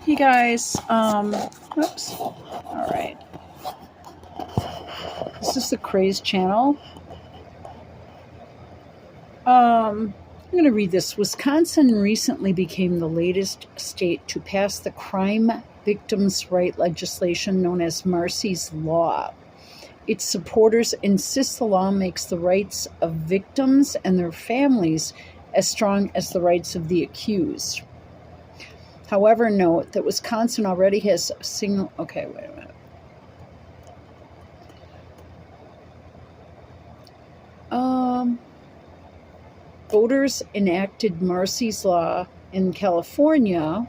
Hey guys, oops, all right, this is the Craze channel. I'm going to read this. Wisconsin recently became the latest state to pass the crime victims' right legislation known as Marsy's Law. Its supporters insist the law makes the rights of victims and their families as strong as the rights of the accused. However, note that Wisconsin already has a single... Okay, wait a minute. Voters enacted Marsy's Law in California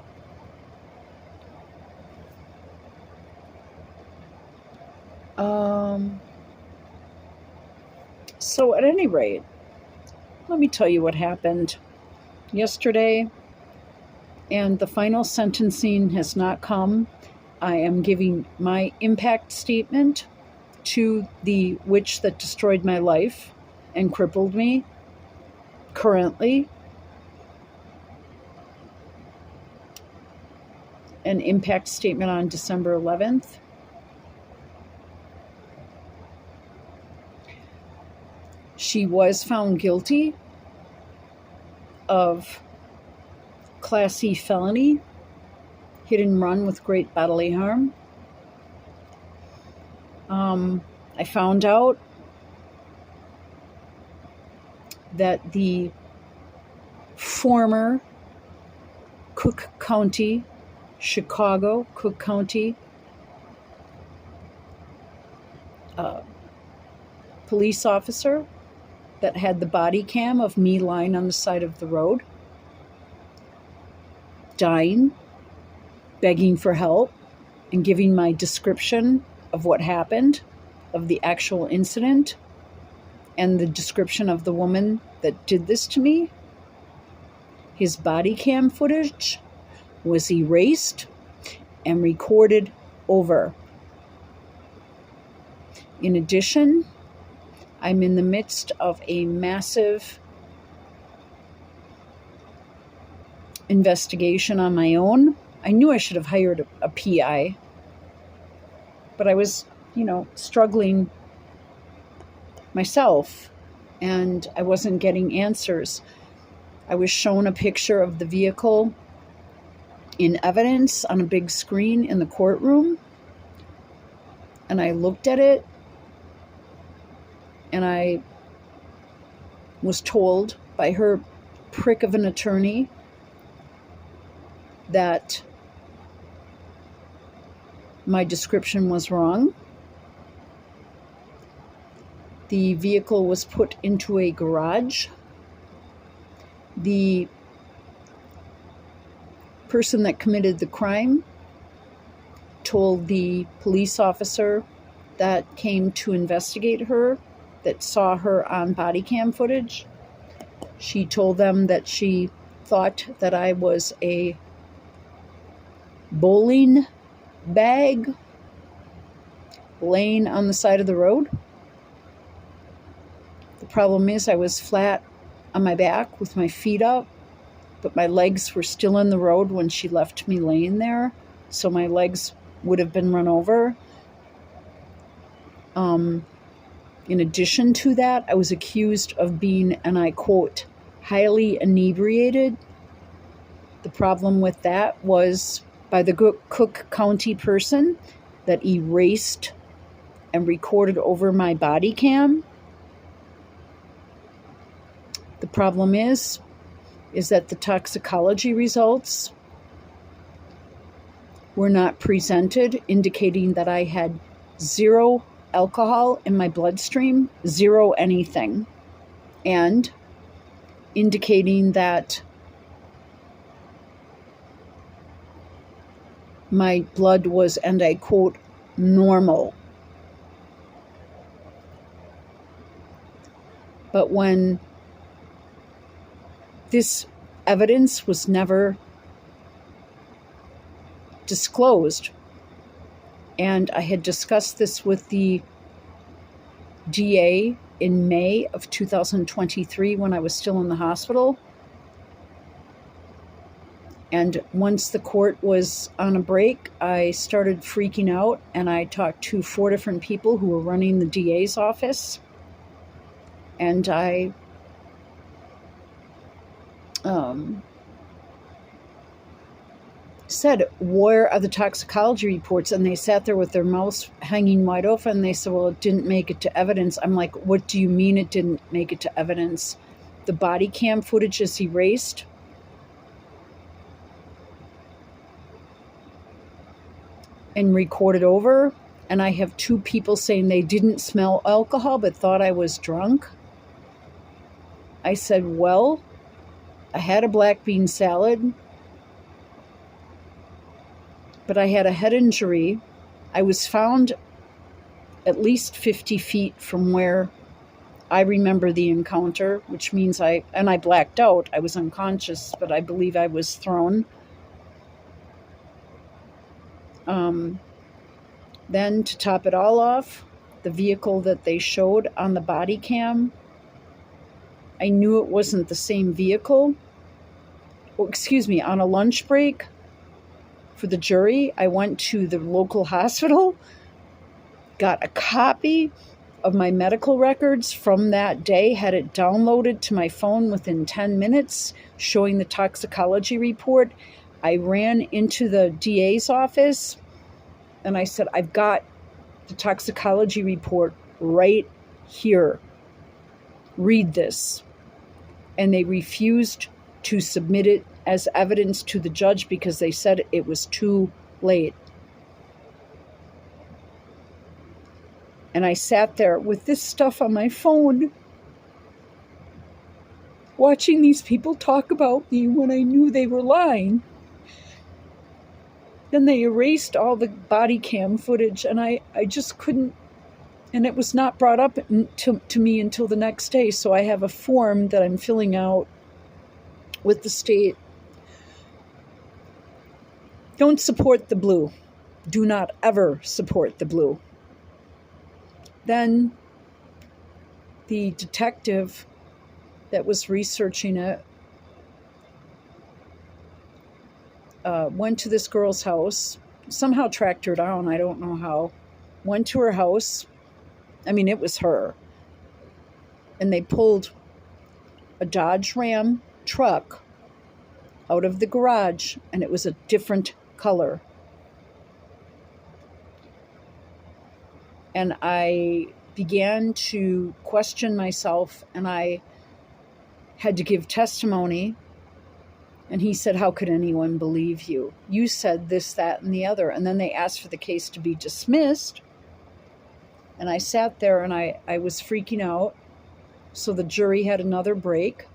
so at any rate, let me tell you what happened yesterday, and the final sentencing has not come. I am giving my impact statement to the witch that destroyed my life and crippled me currently. An impact statement on December 11th. She was found guilty of Class C felony, hit and run with great bodily harm. I found out that the former Cook County police officer that had the body cam of me lying on the side of the road, dying, begging for help, and giving my description of what happened, of the actual incident, and the description of the woman that did this to me. His body cam footage was erased and recorded over. In addition, I'm in the midst of a massive investigation on my own. I knew I should have hired a PI, but I was, struggling myself, and I wasn't getting answers. I was shown a picture of the vehicle in evidence on a big screen in the courtroom, and I looked at it, and I was told by her prick of an attorney that my description was wrong. The vehicle was put into a garage. The person that committed the crime told the police officer that came to investigate her, that saw her on body cam footage. She told them that she thought that I was a bowling bag laying on the side of the road. The problem is I was flat on my back with my feet up, but my legs were still in the road when she left me laying there, so my legs would have been run over. In addition to that, I was accused of being, and I quote, highly inebriated. The problem with that was by the Cook County person that erased and recorded over my body cam. The problem is that the toxicology results were not presented, indicating that I had zero alcohol in my bloodstream, zero anything, and indicating that my blood was, and I quote, normal. But when this evidence was never disclosed, and I had discussed this with the DA in May of 2023 when I was still in the hospital, And once the court was on a break, I started freaking out, and I talked to 4 different people who were running the DA's office. And I said, where are the toxicology reports? And they sat there with their mouths hanging wide open. And they said, well, it didn't make it to evidence. I'm like, what do you mean it didn't make it to evidence? The body cam footage is erased. And recorded over. And I have 2 people saying they didn't smell alcohol but thought I was drunk. I said, well, I had a black bean salad, but I had a head injury. I was found at least 50 feet from where I remember the encounter, which means I blacked out. I was unconscious, but I believe I was thrown. Then to top it all off, the vehicle that they showed on the body cam, I knew it wasn't the same vehicle. Oh, excuse me, on a lunch break for the jury, I went to the local hospital, got a copy of my medical records from that day, had it downloaded to my phone within 10 minutes, showing the toxicology report. I ran into the DA's office and I said, I've got the toxicology report right here. Read this. And they refused to submit it as evidence to the judge because they said it was too late. And I sat there with this stuff on my phone, watching these people talk about me when I knew they were lying. Then they erased all the body cam footage, and I just couldn't, and it was not brought up to me until the next day. So I have a form that I'm filling out with the state. Don't support the blue. Do not ever support the blue. Then the detective that was researching it went to this girl's house, somehow tracked her down, I don't know how, went to her house. I mean, it was her. And they pulled a Dodge Ram truck out of the garage, and it was a different color. And I began to question myself, and I had to give testimony. And he said, how could anyone believe you? You said this, that, and the other. And then they asked for the case to be dismissed. And I sat there and I was freaking out. So the jury had another break.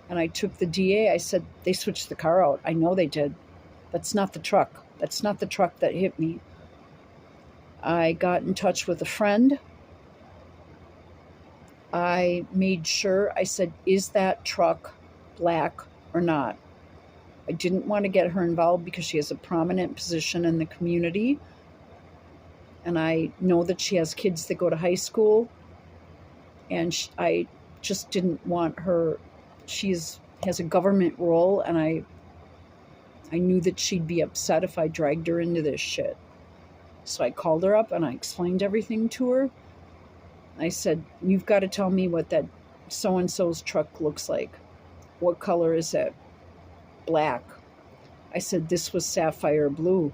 And I took the DA. I said, they switched the car out. I know they did. That's not the truck. That's not the truck that hit me. I got in touch with a friend. I made sure, I said, is that truck black or not? I didn't want to get her involved because she has a prominent position in the community. And I know that she has kids that go to high school. And I just didn't want her. She has a government role, and I knew that she'd be upset if I dragged her into this shit. So I called her up and I explained everything to her. I said, you've got to tell me what that so-and-so's truck looks like. What color is it? Black. I said, this was sapphire blue.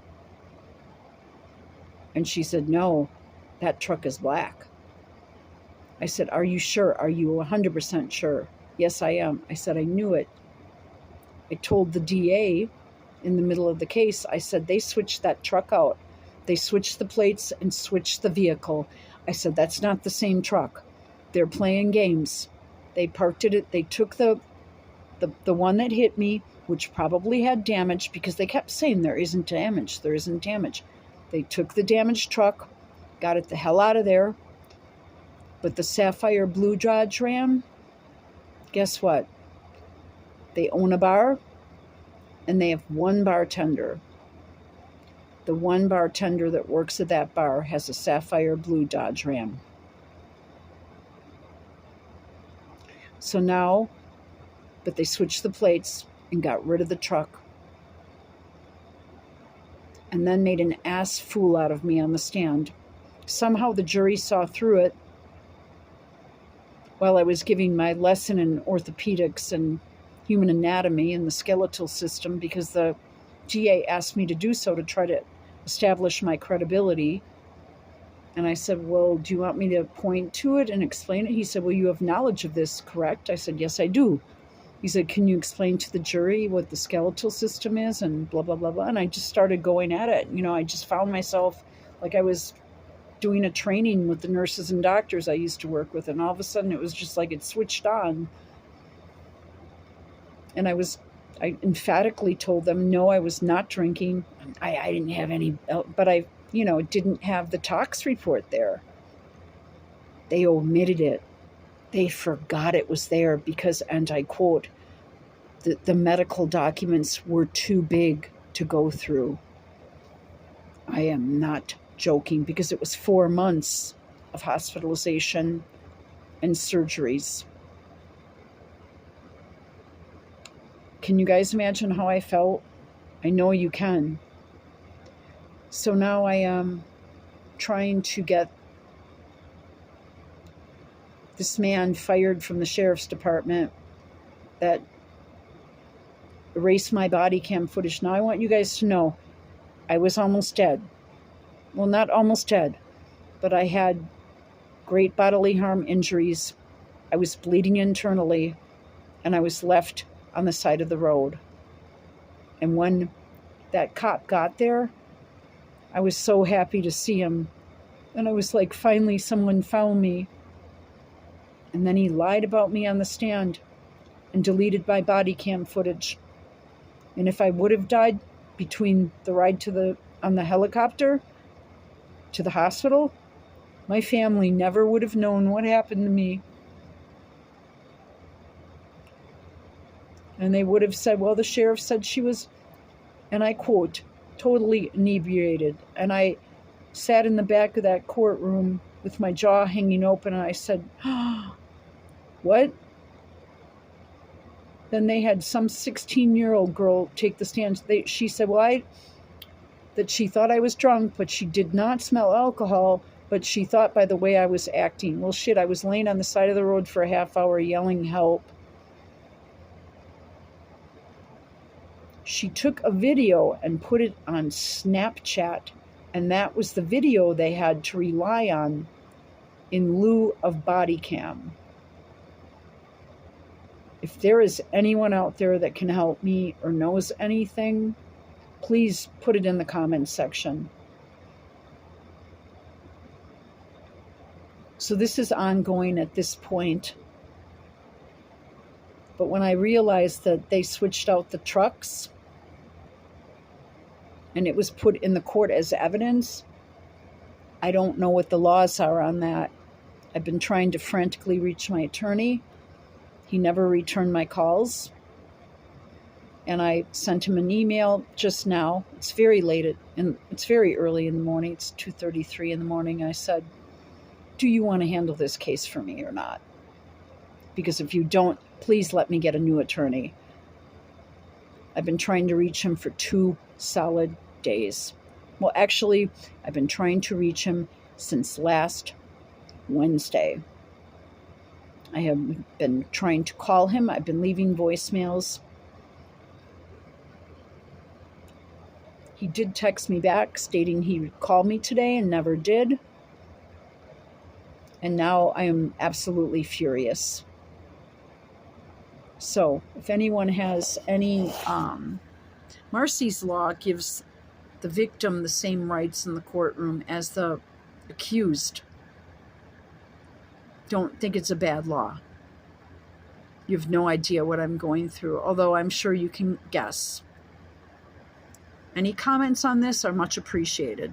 And she said, no, that truck is black. I said, are you sure? Are you 100% sure? Yes, I am. I said, I knew it. I told the DA in the middle of the case, I said, they switched that truck out. They switched the plates and switched the vehicle. I said, that's not the same truck. They're playing games. They parked it. They took the one that hit me, which probably had damage, because they kept saying there isn't damage. There isn't damage. They took the damaged truck, got it the hell out of there. But the sapphire blue Dodge Ram, guess what? They own a bar, and they have one bartender. The one bartender that works at that bar has a sapphire blue Dodge Ram. So now, but they switched the plates and got rid of the truck. and then made an ass fool out of me on the stand. Somehow the jury saw through it while I was giving my lesson in orthopedics and human anatomy and the skeletal system, because the GA asked me to do so to try to establish my credibility. And I said, well, do you want me to point to it and explain it? He said, well, you have knowledge of this, correct? I said, yes, I do. He said, can you explain to the jury what the skeletal system is and blah, blah, blah, blah. And I just started going at it. You know, I just found myself like I was doing a training with the nurses and doctors I used to work with. And all of a sudden it was just like it switched on. And I emphatically told them, no, I was not drinking. I didn't have any, but I didn't have the tox report there. They omitted it. They forgot it was there because, and I quote, the medical documents were too big to go through. I am not joking, because it was 4 months of hospitalization and surgeries. Can you guys imagine how I felt? I know you can. So now I am trying to get this man fired from the sheriff's department that erased my body cam footage. Now I want you guys to know I was almost dead. Well, not almost dead, but I had great bodily harm injuries. I was bleeding internally, and I was left on the side of the road. And when that cop got there, I was so happy to see him. And I was like, finally someone found me. And then he lied about me on the stand and deleted my body cam footage. And if I would have died between the ride on the helicopter to the hospital, my family never would have known what happened to me. And they would have said, well, the sheriff said she was, and I quote, totally inebriated. And I sat in the back of that courtroom with my jaw hanging open, and I said, oh, what? Then they had some 16-year-old girl take the stand. She said, well, that she thought I was drunk, but she did not smell alcohol, but she thought by the way I was acting. Well, shit, I was laying on the side of the road for a half hour yelling help. She took a video and put it on Snapchat, and that was the video they had to rely on in lieu of body cam. If there is anyone out there that can help me or knows anything, please put it in the comments section. So this is ongoing at this point. But when I realized that they switched out the trucks and it was put in the court as evidence, I don't know what the laws are on that. I've been trying to frantically reach my attorney. He never returned my calls. And I sent him an email just now. It's very late, and it's very early in the morning. It's 2:33 in the morning. I said, do you want to handle this case for me or not? Because if you don't, please let me get a new attorney. I've been trying to reach him for 2 solid days. Well, actually, I've been trying to reach him since last Wednesday. I have been trying to call him. I've been leaving voicemails. He did text me back stating he would call me today and never did. And now I am absolutely furious. So if anyone has any, Marcy's Law gives the victim the same rights in the courtroom as the accused. Don't think it's a bad law. You have no idea what I'm going through, although I'm sure you can guess. Any comments on this are much appreciated.